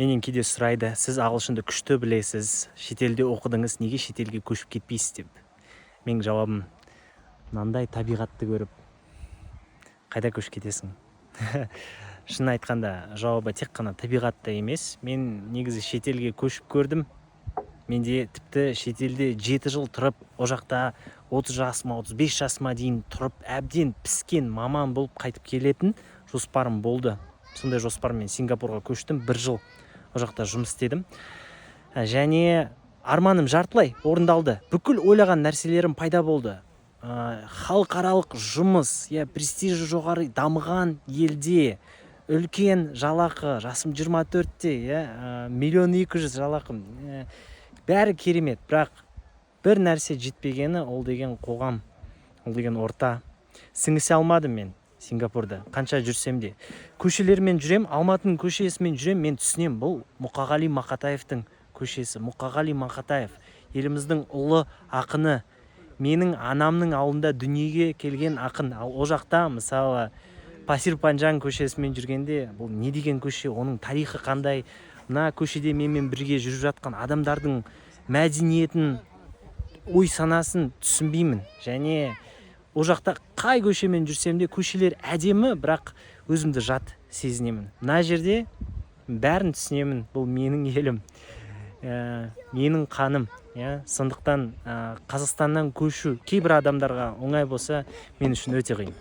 Менен кейде сұрайды, сіз ағылшынды күшті білесіз, шетелде оқыдыңыз, неге шетелге көшіп кетпейсіз деп. Менің жауабым, мынандай табиғатты көріп, қайда көшіп кетесің? Шын айтқанда, жауабы тек қана табиғатта емес. Мен негізі шетелге көшіп көрдім. Менде тіпті шетелде 7 жыл тұрып, о жақта 30 жасыма, 35 жасыма дейін тұрып, әбден піскен маман болып қайтып келетін жоспарым болды. Сондай жоспармен Сингапурға көштім, 1 жыл о жақта жұмыс істедім. Және арманым жартылай орындалды. Бүкіл ойлаған нәрселерім пайда болды. Халықаралық жұмыс, престижі жоғары дамыған елде, үлкен жалақы, жасым 24-те, 1,200,000 жалақым. Бәрі керемет, бірақ бір нәрсе жетпегені, ол деген қоғам, ол деген орта. Сіңісе алмадым мен Сингапурда, қанша жүрсем де. Көшелермен жүрем, Алматының көшесімен жүрем, мен түсінем, бұл Мұқағали Мақатаевтың көшесі. Мұқағали Мақатаев, еліміздің ұлы ақыны, менің анамның ауылында дүниеге келген ақын. Ал о жақта, мысалы, Пасир Панжан көшесімен жүргенде, бұл не деген көше, оның тарихы қандай, мына көшеде менімен бірге жүріп жатқан адамдардың мәдениетін, ой санасын түсінбеймін. Және о жақта қай көшемен жүрсем де көшелер әдемі, бірақ өзімді жат сезінемін. Мына жерде бәрін түсінемін, бұл менің елім, менің қаным. Сондықтан Қазақстаннан көшу кейбір адамдарға оңай болса, мен үшін өте қиын.